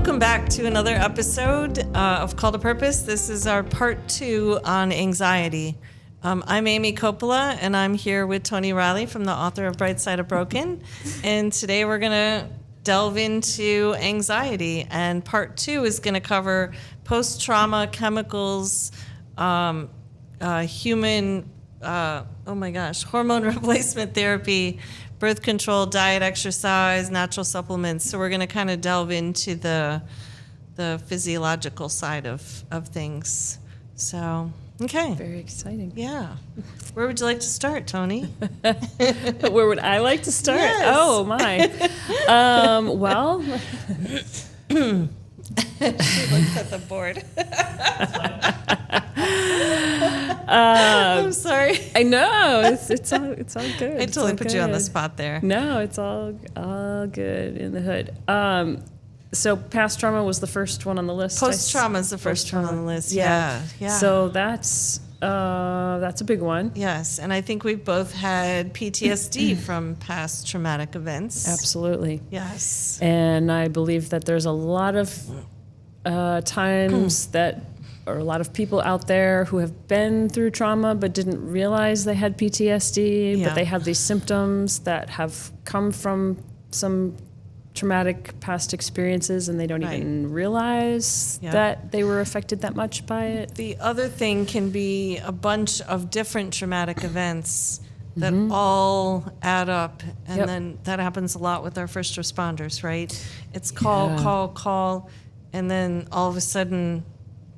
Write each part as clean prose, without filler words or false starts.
Welcome back to another episode of Call to Purpose. This is our part 2 on anxiety. I'm Amy Coppola, and I'm here with Tony Riley from the author of Bright Side of Broken. And today we're going to delve into anxiety. And part 2 is going to cover post-trauma chemicals, human, hormone replacement therapy, birth control, diet, exercise, natural supplements. So we're going to kind of delve into the physiological side of things. So, okay. Very exciting. Yeah. Where would you like to start, Tony? Where would I like to start? Yes. Oh, my. Well. She looks at the board. I'm sorry. I know. It's all good. I totally put you on the spot there. No, it's all good in the hood. So past trauma was the first one on the list. Post-trauma is the first one on the list. Yeah. So that's a big one. Yes, and I think we've both had PTSD from past traumatic events. Absolutely. Yes. And I believe that there's a lot of times or a lot of people out there who have been through trauma but didn't realize they had PTSD, but they have these symptoms that have come from some traumatic past experiences, and they don't even realize that they were affected that much by it. The other thing can be a bunch of different traumatic events that all add up, and then that happens a lot with our first responders, right? It's call, and then all of a sudden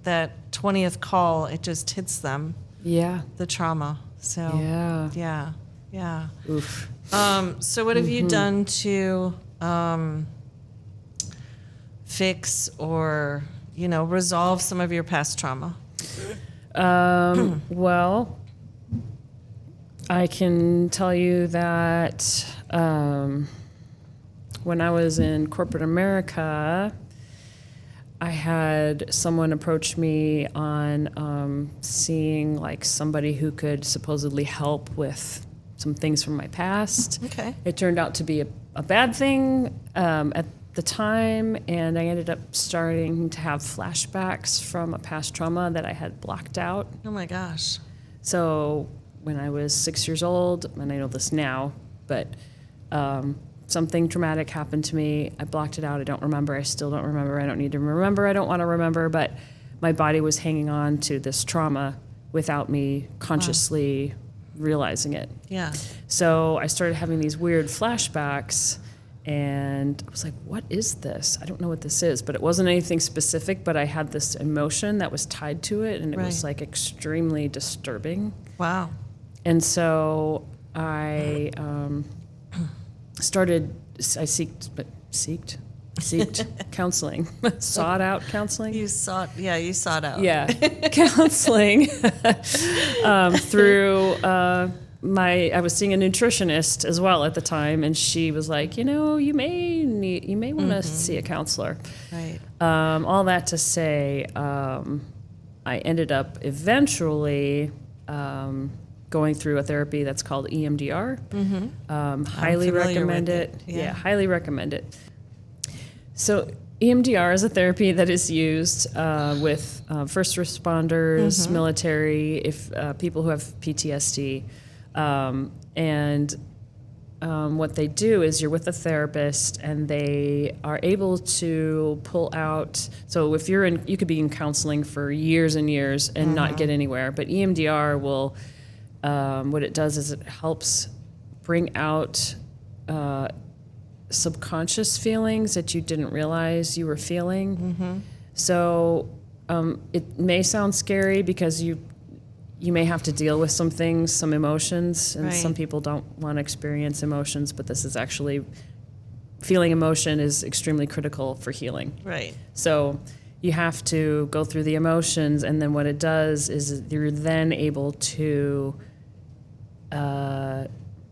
that 20th call, it just hits them. Yeah. The trauma. So yeah. Oof. So what have you done to fix or, resolve some of your past trauma? Well, I can tell you that when I was in corporate America, I had someone approach me on seeing like somebody who could supposedly help with some things from my past. Okay. It turned out to be a bad thing at the time, and I ended up starting to have flashbacks from a past trauma that I had blocked out. Oh my gosh. So when I was 6 years old, and I know this now, but something traumatic happened to me. I blocked it out. I don't remember. I still don't remember. I don't need to remember. I don't want to remember. But my body was hanging on to this trauma without me consciously realizing it. Yeah. So I started having these weird flashbacks, and I was like, what is this? I don't know what this is. But it wasn't anything specific, but I had this emotion that was tied to it, and it was like extremely disturbing. Wow. And so I seeked counseling, sought out counseling. You sought out. Yeah, counseling through I was seeing a nutritionist as well at the time, and she was like, you may want to see a counselor. Right. All that to say, I ended up eventually going through a therapy that's called EMDR. Highly recommend it. Yeah, highly recommend it. So EMDR is a therapy that is used with first responders, military, if people who have PTSD. What they do is you're with a therapist, and they are able to pull out. So if you could be in counseling for years and years and not get anywhere, but EMDR will, what it does is it helps bring out subconscious feelings that you didn't realize you were feeling. So it may sound scary because you may have to deal with some things, some emotions, and some people don't want to experience emotions, but this is actually, feeling emotion is extremely critical for healing. Right. So you have to go through the emotions, and then what it does is you're then able to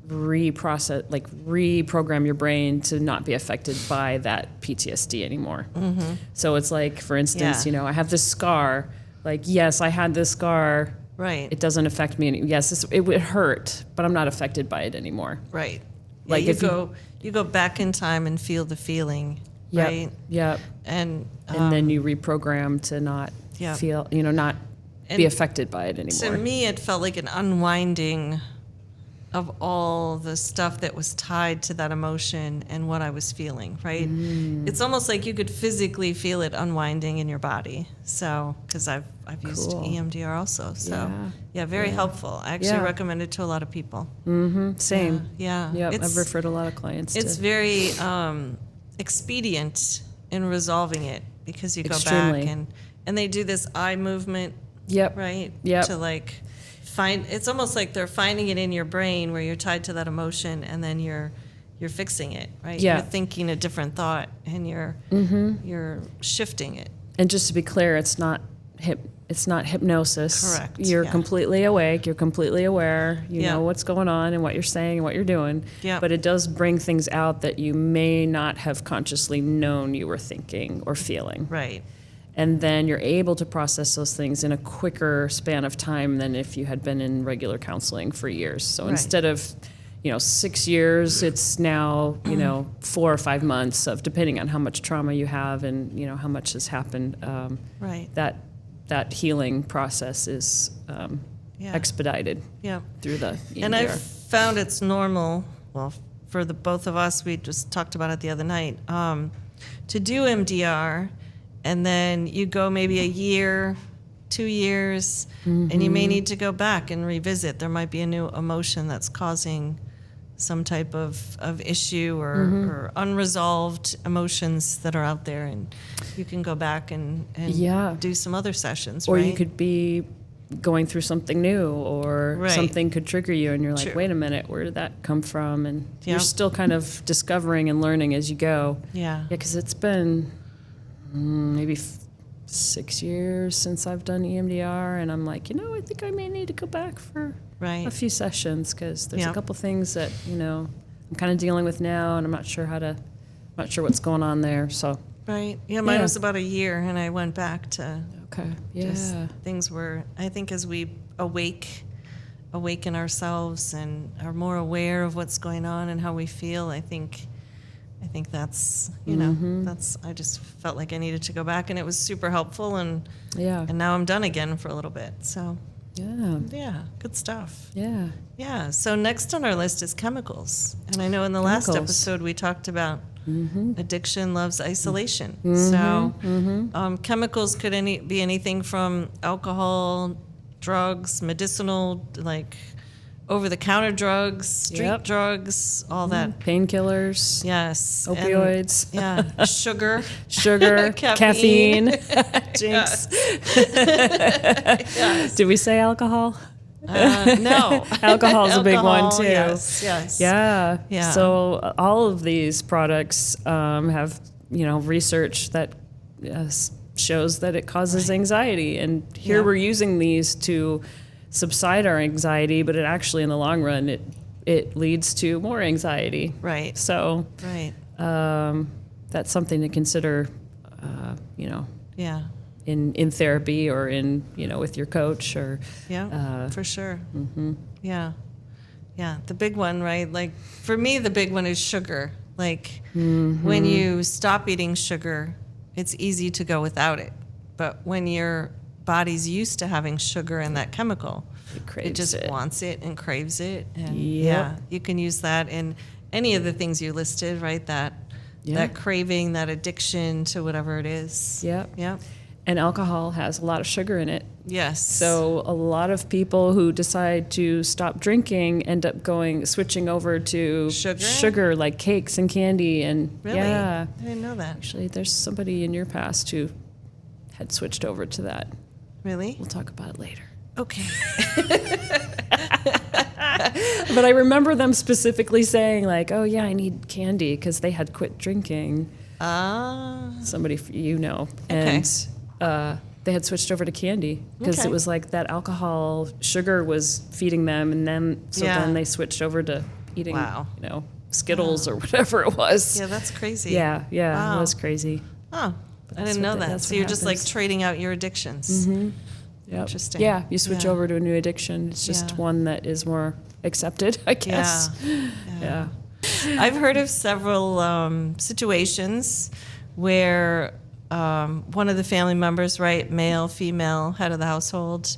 reprogram your brain to not be affected by that PTSD anymore. So it's like, for instance, I have this scar. Like, yes, I had this scar. Right. It doesn't affect me. Yes, it would hurt, but I'm not affected by it anymore. Right. Like you go back in time and feel the feeling. Yep. right? Yep. And And then you reprogram to not Yeah. feel, not be And affected by it to anymore. me, it felt like an unwinding of all the stuff that was tied to that emotion and what I was feeling, right? It's almost like you could physically feel it unwinding in your body. So, because I've used Cool. EMDR also. So, Yeah. yeah, very helpful. I actually Yeah. recommend it to a lot of people. Same. Yeah. Yep. It's, I've referred a lot of clients it's to. very expedient in resolving it because you go Extremely. back and they do this eye movement, Yep. right? Yep. To like find, it's almost like they're finding it in your brain where you're tied to that emotion, and then you're fixing it, right? Yeah. You're thinking a different thought, and you're shifting it. And just to be clear, it's not hypnosis. Correct, You're yeah. completely awake. You're completely aware. You Yeah. know what's going on and what you're saying and what you're doing. Yeah. But it does bring things out that you may not have consciously known you were thinking or feeling. Right. And then you're able to process those things in a quicker span of time than if you had been in regular counseling for years. So Right. instead of 6 years, it's now 4 or 5 months of, depending on how much trauma you have and how much has happened. Right. That healing process is Yeah. expedited Yeah. through the EMDR. And I've found it's normal, well, for the both of us, we just talked about it the other night, to do MDR, and then you go maybe a year, 2 years, and you may need to go back and revisit. There might be a new emotion that's causing some type of issue or unresolved emotions that are out there, and you can go back and Yeah. do some other sessions, Or right? you could be going through something new, or Right. something could trigger you, and you're like, True. wait a minute, where did that come from? And Yeah. you're still kind of discovering and learning as you go. Yeah. Yeah, because it's been maybe 6 years since I've done EMDR, and I'm like, I think I may need to go back for Right. a few sessions, because there's Yeah. a couple things that I'm kind of dealing with now, and I'm not sure what's going on there. So Right. Yeah, mine Yeah. was about a year, and I went back to okay, just yeah, things were, I think, as we awaken ourselves and are more aware of what's going on and how we feel, I think that's, that's, I just felt like I needed to go back, and it was super helpful, and yeah, now I'm done again for a little bit. So, yeah, yeah, good stuff. yeah. Yeah, so next on our list is chemicals. And I know in the last Chemicals. episode we talked about addiction loves isolation. Mm-hmm. So chemicals could be anything from alcohol, drugs, medicinal, like over-the-counter drugs, street Yep. drugs, all that. Painkillers, Yes. and- opioids, yeah, sugar. sugar, Caffeine. caffeine. Jinx. Yes. Did we say alcohol? No. Alcohol's a big one, too. Yes, yes. Yeah. Yeah. So all of these products have, research that shows that it causes anxiety. And here Yeah. we're using these to subside our anxiety, but it actually, in the long run, it leads to more anxiety. Right, So right. that's something to consider, Yeah. in therapy or in, with your coach or. Yeah, for sure. Yeah. Yeah. The big one, right? Like for me, the big one is sugar. Like when you stop eating sugar, it's easy to go without it. But when your body's used to having sugar and that chemical, It craves it just it. wants it and craves it. And Yep. yeah, you can use that in any of the things you listed, right? That craving, that addiction to whatever it is. Yep. Yep. And alcohol has a lot of sugar in it. Yes. So a lot of people who decide to stop drinking end up switching over to Sugar? like cakes and candy. And Really? yeah, I didn't know that. actually, there's somebody in your past who had switched over to that. Really? We'll talk about it later. Okay. But I remember them specifically saying like, "Oh yeah, I need candy," because they had quit drinking. Ah. Somebody Okay. and they had switched over to candy because Okay. it was like that alcohol sugar was feeding them, and then Yeah. then they switched over to eating, Wow. Skittles or whatever it was. Yeah, that's crazy. yeah, Wow. It was crazy. Oh, I that's didn't know what that. that's So what you're just like happens. trading out your addictions. Yep. Interesting. Yeah, you switch Yeah. over to a new addiction. It's just Yeah. one that is more accepted, I guess. Yeah. Yeah. I've heard of several situations where one of the family members, right, male, female, head of the household,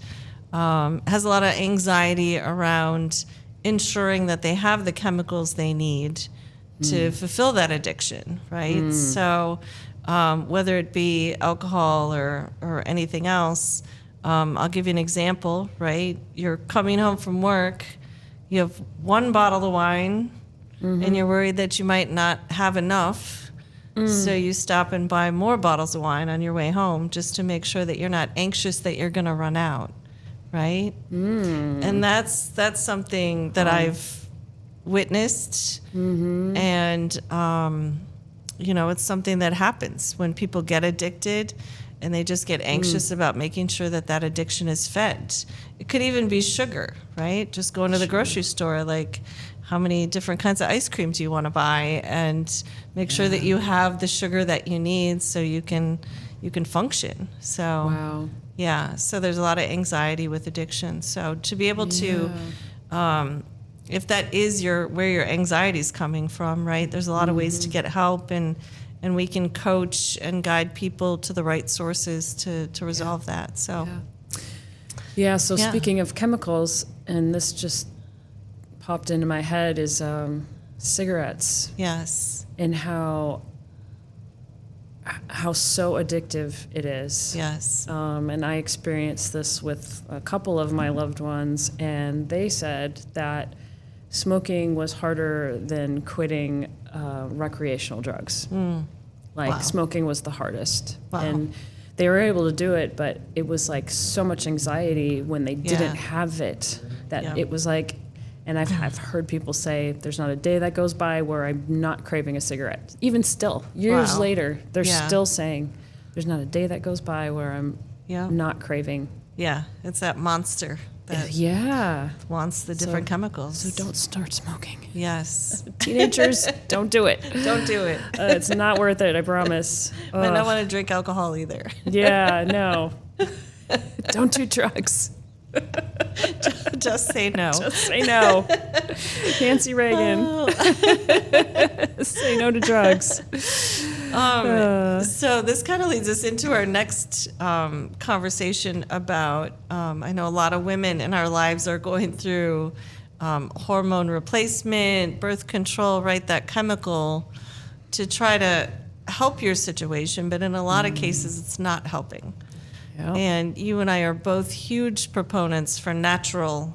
has a lot of anxiety around ensuring that they have the chemicals they need to fulfill that addiction, right? So whether it be alcohol or anything else, I'll give you an example, right? You're coming home from work, you have one bottle of wine, and you're worried that you might not have enough. So you stop and buy more bottles of wine on your way home just to make sure that you're not anxious that you're going to run out, right? And that's something that I've witnessed, and it's something that happens when people get addicted, and they just get anxious about making sure that that addiction is fed. It could even be sugar, right? Just going to the grocery store, like, how many different kinds of ice cream do you want to buy, and make sure that you have the sugar that you need so you can function. So Wow. yeah, so there's a lot of anxiety with addiction. So to be able to, if that is where your anxiety is coming from, right? There's a lot of ways to get help, and we can coach and guide people to the right sources to resolve that. So Yeah, so Yeah. speaking of chemicals, and this just popped into my head, is cigarettes, yes, and how so addictive it is. yes, And I experienced this with a couple of my loved ones, and they said that smoking was harder than quitting recreational drugs. Like, Wow. smoking was the hardest. Wow. And they were able to do it, but it was like so much anxiety when they didn't Yeah. have it, that Yeah. it was like, and I've heard people say, there's not a day that goes by where I'm not craving a cigarette. Even still, years Wow. later, they're Yeah. still saying, there's not a day that goes by where I'm yeah, not craving. yeah. It's that monster that Yeah. wants the different chemicals. So don't start smoking. Yes, Teenagers, don't do it. don't do it. It's not worth it, I promise. I don't Ugh. want to drink alcohol either. Yeah, no. Don't do drugs. Just say no. Just say no. Nancy Reagan. Oh. Say no to drugs. So this kind of leads us into our next conversation about, I know a lot of women in our lives are going through hormone replacement, birth control, right, that chemical to try to help your situation, but in a lot of cases it's not helping. Yep. And you and I are both huge proponents for natural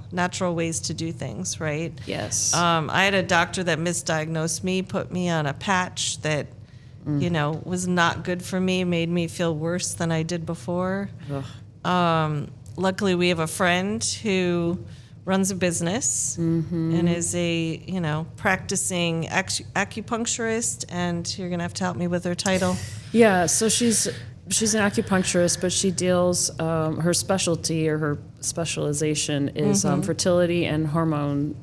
ways to do things, right? Yes. I had a doctor that misdiagnosed me, put me on a patch that, was not good for me, made me feel worse than I did before. Luckily, we have a friend who runs a business and is a, practicing acupuncturist, and you're going to have to help me with her title. Yeah, so she's an acupuncturist, but she deals, her specialty or her specialization is fertility and hormone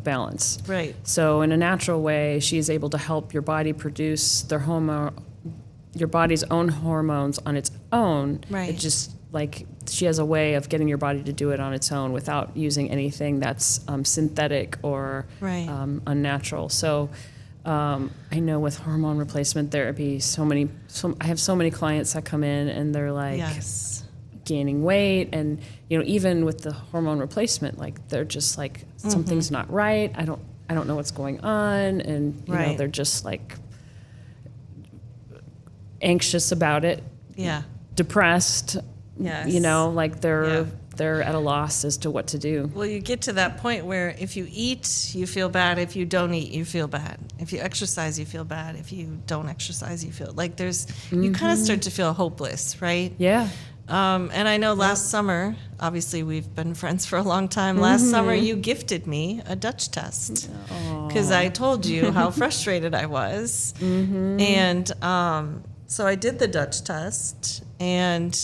balance. Right. So in a natural way, she's able to help your body produce your body's own hormones on its own. Right. It just, like, she has a way of getting your body to do it on its own without using anything that's synthetic or Right. unnatural. So I know with hormone replacement therapy, I have so many clients that come in and they're like Yes. gaining weight, and even with the hormone replacement, like, they're just like, something's not right. I don't know what's going on, and Right. they're just like anxious about it, Yeah. depressed. Yes. Like they're at a loss as to what to do. Well, you get to that point where if you eat, you feel bad. If you don't eat, you feel bad. If you exercise, you feel bad. If you don't exercise, you feel like you kind of start to feel hopeless, right? Yeah. And I know last summer, obviously we've been friends for a long time. Last summer, you gifted me a Dutch test because I told you how frustrated I was. And so I did the Dutch test, and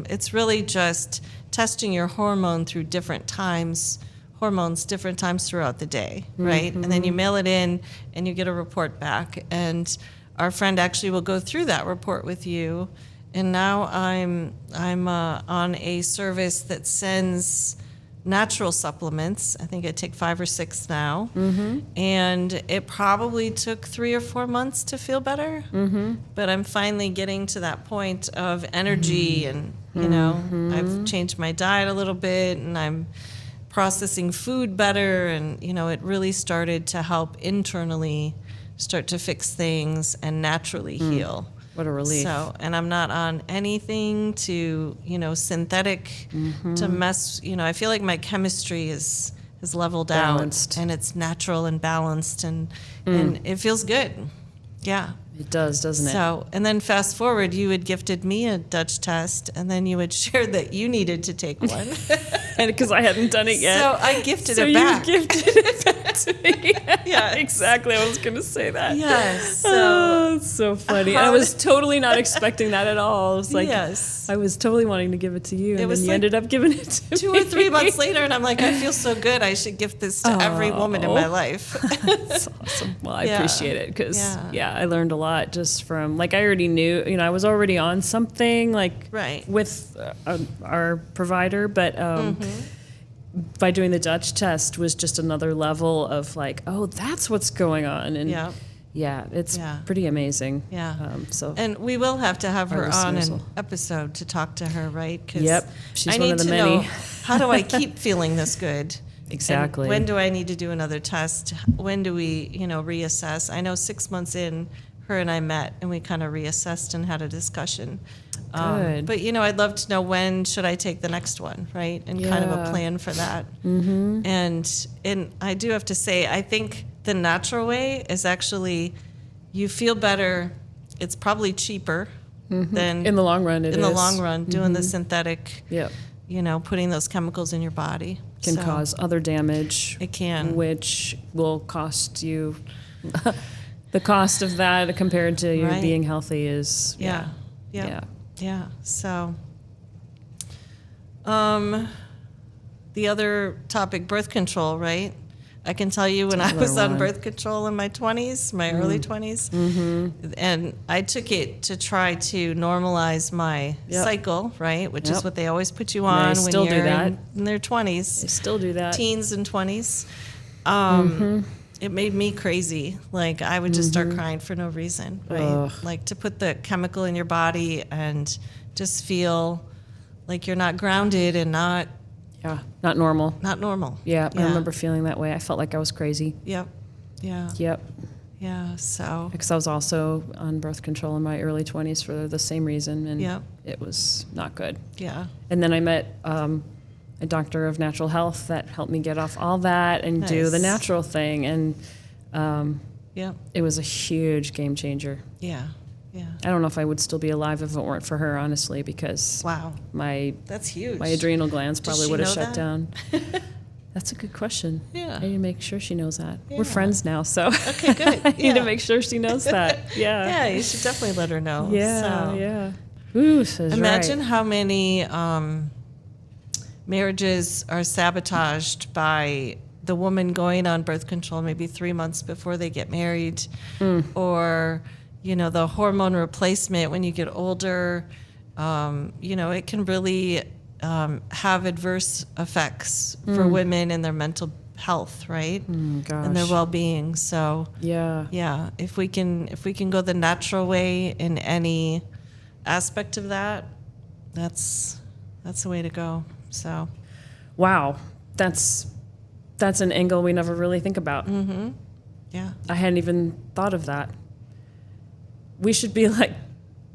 it's really just testing your hormones different times throughout the day, right? And then you mail it in and you get a report back. And our friend actually will go through that report with you. And now I'm on a service that sends natural supplements. I think I take 5 or 6 now. And it probably took 3 or 4 months to feel better. But I'm finally getting to that point of energy and, you know, I've changed my diet a little bit and I'm processing food better. And, you know, it really started to help internally start to fix things and naturally heal. What a relief. So, and I'm not on anything to, you know, synthetic to mess, you know, I feel like my chemistry is leveled Balanced. out and it's natural and balanced and it feels good. Yeah. It does, doesn't it? So, and then fast forward, you had gifted me a Dutch test and then you had shared that you needed to take one. And because I hadn't done it yet. So I gifted So it back. you gifted it back to me. Yeah. Exactly. I was going to say that. Yes. So, Oh, it's so funny. And I was totally not expecting that at all. It was like, yes. I was totally wanting to give it to you. And was then you like ended up giving it to 2 me. or 3 months later, and I'm like, I feel so good. I should gift this to every woman in my life. That's awesome. Well, I Yeah. appreciate it because, Yeah. I learned a lot just from, like, I already knew, you know, I was already on something, like, Right. with our provider, but by doing the Dutch test was just another level of, like, oh, that's what's going on. And Yeah. yeah, it's Yeah. pretty amazing. Yeah. So And we will have to have her on listeners an will- episode to talk to her, right? 'Cause Yep. She's I one need of the to many. know, how do I keep feeling this good? And Exactly. when do I need to do another test? When do we, you know, reassess? I know 6 months in, her and I met and we kind of reassessed and had a discussion. Good. But, you know, I'd love to know when should I take the next one, right? And kind of a Yeah. plan for that. And I do have to say, I think the natural way is actually, you feel better. It's probably cheaper than in the long run, it is. in the long run doing the synthetic, Yep. you know, putting those chemicals in your body. Can So cause other damage. It can. Which will cost you the cost of that compared to you Right. being healthy is Yeah. yeah. Yeah. Yeah. So, the other topic, birth control, right? I can tell you when I Another was on one. birth control in my 20s, my early 20s, and I took it to try to normalize my Yep. cycle, right? Which is Yep. what they always put you they on when still do you're that. in their 20s. They still do that. Teens and 20s. It made me crazy. Like I would just start crying for no reason, right? Ugh. Like to put the chemical in your body and just feel like you're not grounded and not Yeah. Not normal. normal. Yeah, I remember feeling that way. I felt like I was crazy. Yep. Yeah. Yep. Yeah. So Because I was also on birth control in my early 20s for the same reason, and Yep. it was not good. yeah. And then I met a doctor of natural health that helped me get off all that and do the Nice. natural thing. And Yep. it was a huge game changer. Yeah. Yeah. I don't know if I would still be alive if it weren't for her, honestly, because Wow. my That's huge. adrenal glands probably she would have know shut that? down. That's a good question. Yeah. I need to make sure she knows that. Yeah. We're friends now, so Okay, good. I need to Yeah. make sure she knows that. Yeah. Yeah. You should definitely let her know. Yeah. So. Yeah. Ooh, says Imagine right. how many marriages are sabotaged by the woman going on birth control maybe 3 months before they get married, or you know the hormone replacement when you get older. You know it can really have adverse effects for women and their mental health, right, Gosh. and their well-being. So Yeah. yeah, if we can go the natural way in any aspect of that, that's the way to go. So Wow. That's an angle we never really think about. yeah, I hadn't even thought of that. We should be like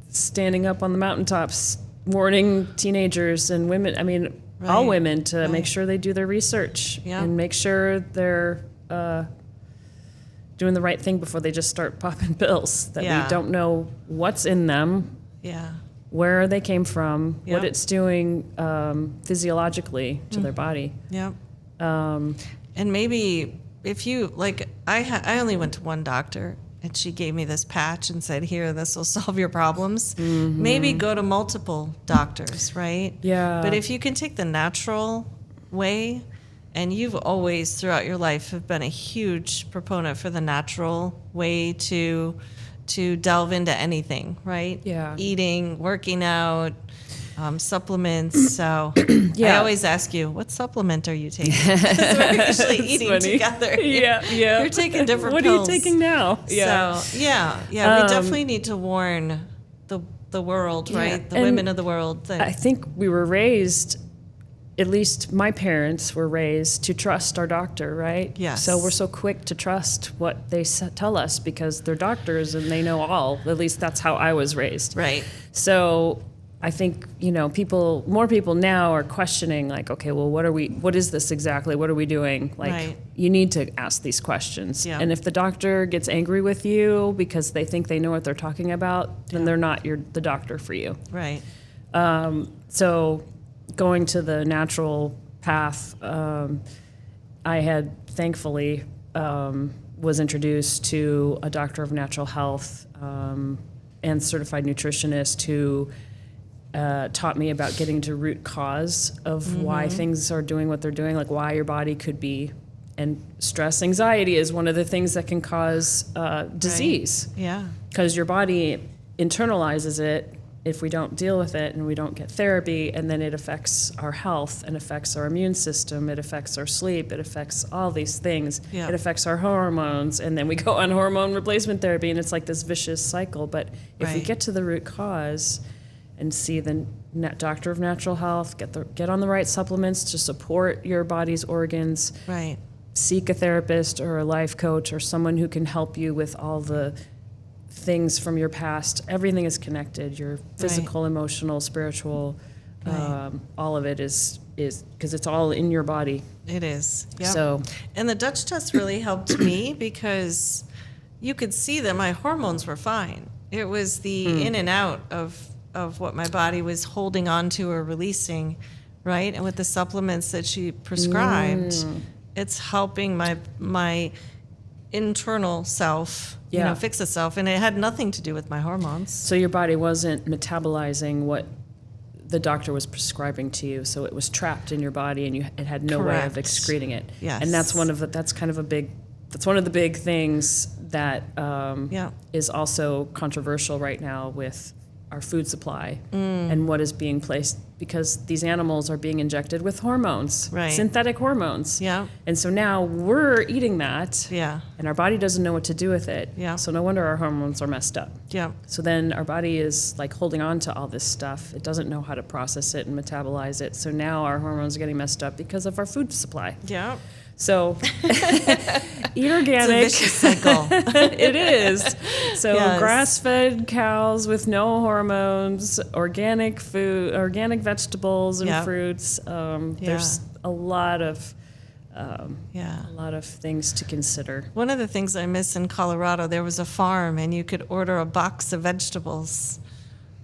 standing up on the mountaintops warning teenagers and women, I mean, all Right, women to make right. sure they do their research Yeah. and make sure they're doing the right thing before they just start popping pills, that Yeah. we don't know what's in them, yeah, where they came from, Yep. what it's doing physiologically to their body. yeah. And maybe if you like, I only went to one doctor. And she gave me this patch and said, "Here, this will solve your problems." Maybe go to multiple doctors, right? Yeah. But if you can take the natural way, and you've always throughout your life have been a huge proponent for the natural way to delve into anything, right? Yeah. Eating, working out, supplements. So I Yeah. always ask you, what supplement are you taking? Because we're usually eating funny. together. Yeah. You're taking different What pills. are you taking now? So, yeah, we definitely need to warn the world, Yeah, right? The and women of the world. That, I think we were raised, at least my parents were raised to trust our doctor, right? Yes. So we're so quick to trust what they tell us because they're doctors and they know all. At least that's how I was raised. right. So I think, more people now are questioning, like, okay, well, what is this exactly? What are we doing? Like, Right. you need to ask these questions. Yeah. And if the doctor gets angry with you because they think they know what they're talking about, then Yeah. they're not the doctor for you. Right. So going to the natural path, I had thankfully was introduced to a doctor of natural health and certified nutritionist who taught me about getting to root cause of why things are doing what they're doing, like why your body could be. And stress, anxiety is one of the things that can cause disease Yeah. because your body internalizes it if we don't deal with it and we don't get therapy, and then it affects our health and affects our immune system, it affects our sleep, it affects all these things. Yeah. It affects our hormones, and then we go on hormone replacement therapy, and it's like this vicious cycle. But if we Right. get to the root cause and see the doctor of natural health, get on the right supplements to support your body's organs, Right. seek a therapist or a life coach or someone who can help you with all the things from your past. Everything is connected. Your physical, emotional, spiritual, Right. all of it is because it's all in your body. It is. Yep. So And the Dutch test really helped me because you could see that my hormones were fine. It was the in and out of what my body was holding on to or releasing, right? And with the supplements that she prescribed, it's helping my internal self, Yeah. fix itself. And it had nothing to do with my hormones. so your body wasn't metabolizing what the doctor was prescribing to you, so it was trapped in your body, and it had no way of Correct. excreting it. Yes. And that's one of the big things that Yeah. is also controversial right now with our food supply and what is being placed, because these animals are being injected with hormones, Right. synthetic hormones. Yeah. And so now we're eating that, Yeah. and our body doesn't know what to do with it. Yeah. So no wonder our hormones are messed up. Yeah. So then our body is like holding on to all this stuff. It doesn't know how to process it and metabolize it. So now our hormones are getting messed up because of our food supply. Yeah. So eat It's a organic. vicious cycle. It is. So Yes. grass-fed cows with no hormones, organic food, organic vegetables and Yep. fruits. There's a lot of things to consider. One of the things I miss in Colorado, there was a farm and you could order a box of vegetables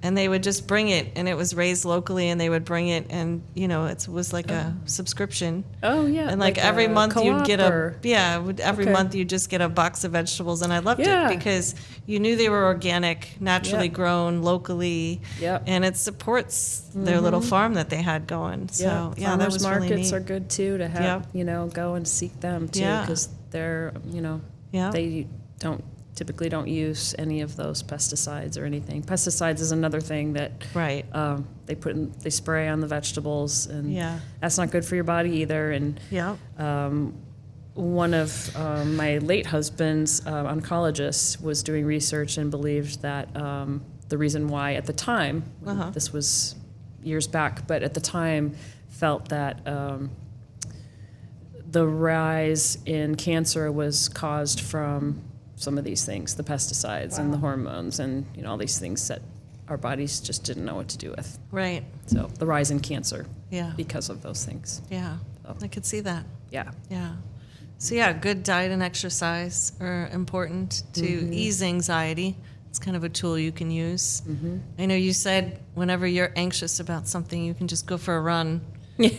and they would just bring it, and it was raised locally, and they would bring it, and it was like a subscription. Oh yeah, And like every a month you'd co-op get or- every Okay. month you'd just get a box of vegetables, and I loved Yeah. it because you knew they were organic, naturally Yep. grown locally, Yep. and it supports their little farm that they had going. So yeah, that farmers was really markets neat. are good too to have. Yep. Go and seek them too, Yeah. because they're Yeah. they typically don't use any of those pesticides or anything. Pesticides is another thing that Right. they spray on the vegetables, and Yeah. that's not good for your body either. And Yeah. one of my late husband's oncologists was doing research and believed that the reason why at the time, this was years back, but at the time felt that the rise in cancer was caused from some of these things, the pesticides and the hormones and all these things that our bodies just didn't know what to do with. Right. So the rise in cancer Yeah. because of those things. Yeah. I could see that. Yeah. Yeah. So yeah, good diet and exercise are important to ease anxiety. It's kind of a tool you can use. I know you said whenever you're anxious about something, you can just go for a run,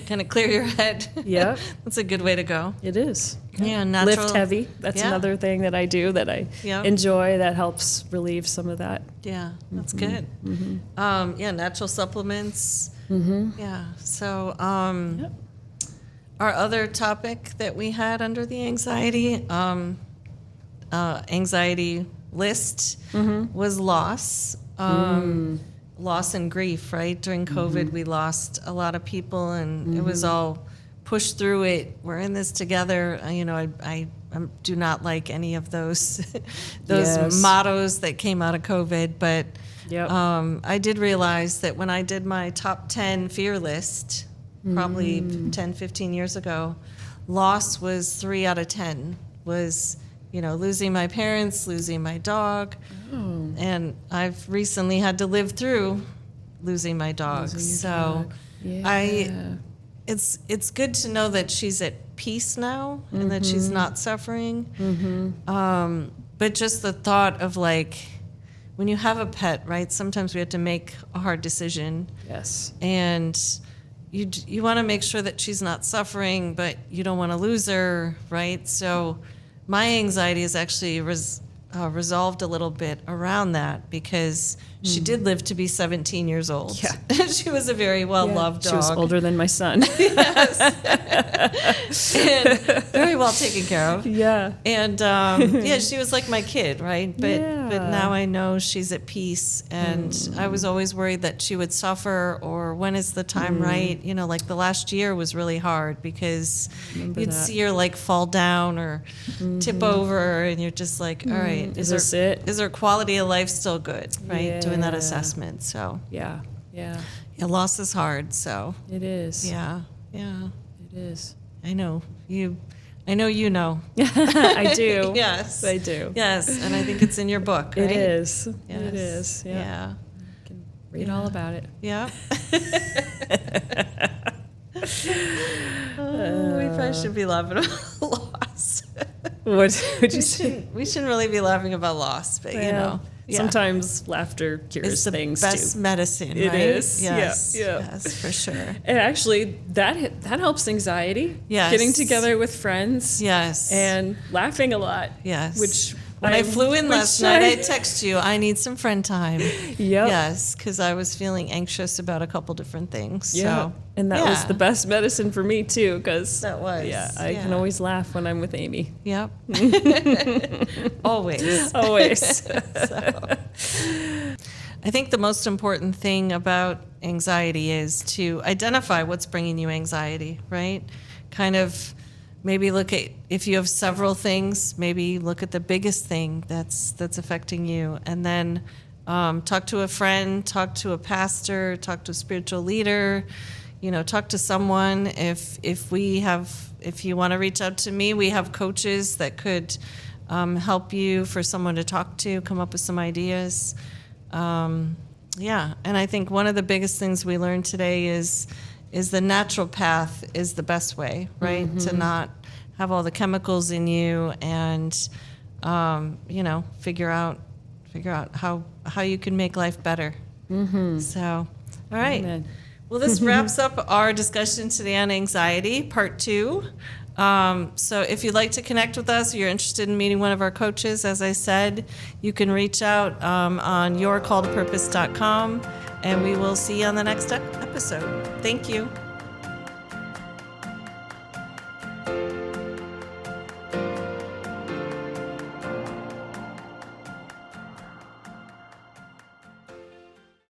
kind of clear your head. Yeah. That's a good way to go. It is. Yeah, natural. Lift heavy. That's Yeah. another thing that I do that I Yeah. enjoy that helps relieve some of that. Yeah, that's good. Yeah, natural supplements. Yeah. So Yep. our other topic that we had under the anxiety anxiety list was loss. loss and grief, right? During COVID, we lost a lot of people, and it was all push through it. We're in this together. I do not like any of those Yes. mottos that came out of COVID, but Yep. I did realize that when I did my top 10 fear list, probably 10, 15 years ago, loss was 3 out of 10. Was, losing my parents, losing my dog. And I've recently had to live through losing my dog. Losing your dog. Yeah. It's good to know that she's at peace now and that she's not suffering. But just the thought of when you have a pet, right? Sometimes we have to make a hard decision, Yes. and you want to make sure that she's not suffering, but you don't want to lose her, right? So my anxiety is actually resolved a little bit around that because she did live to be 17 years old. Yeah. She was a very well-loved dog. She was older than my son. And very well taken care of. Yeah. And she was like my kid, right? But now I know she's at peace, and I was always worried that she would suffer, or when is the time right? The last year was really hard because you'd that. see her fall down or tip over, and you're just like, all right, Is this it? Is her quality of life still good, right? Doing that Yeah. assessment. So Yeah. loss is hard. So It is. yeah. It is. I know you. I know you know. I do. Yes. I do. Yes, and I think it's in your book, right? It is. Yes. It is. Yeah. Yeah. Can read all about it. Yeah. We probably should be laughing about loss. What would you say? We shouldn't really be laughing about loss, but Well, sometimes laughter cures it's the things best too. medicine, It right? is. Yeah, Yes. yeah. Yes, for sure. And actually, that helps anxiety. Yes. Getting together with friends. Yes. And laughing a lot. Yes. Which when I flew in which last night, I text you, I need some friend time. Yep. Yes, because I was feeling anxious about a couple different things. Yeah. So, And that was yeah. the best medicine for me too, because That was. Yeah, I can yeah. always laugh when I'm with Amy. Yep. Always. Always. I think the most important thing about anxiety is to identify what's bringing you anxiety, right? Kind of maybe look at, if you have several things, maybe look at the biggest thing that's affecting you, and then talk to a friend, talk to a pastor, talk to a spiritual leader, talk to someone. If you want to reach out to me, we have coaches that could help you, for someone to talk to, come up with some ideas. And I think one of the biggest things we learned today is the natural path is the best way, right? To not have all the chemicals in you, and figure out how you can make life better. So, all right. Amen. Well, this wraps up our discussion today on anxiety, part 2. So if you'd like to connect with us, or you're interested in meeting one of our coaches, as I said, you can reach out on yourcalledpurpose.com, and we will see you on the next episode. Thank you.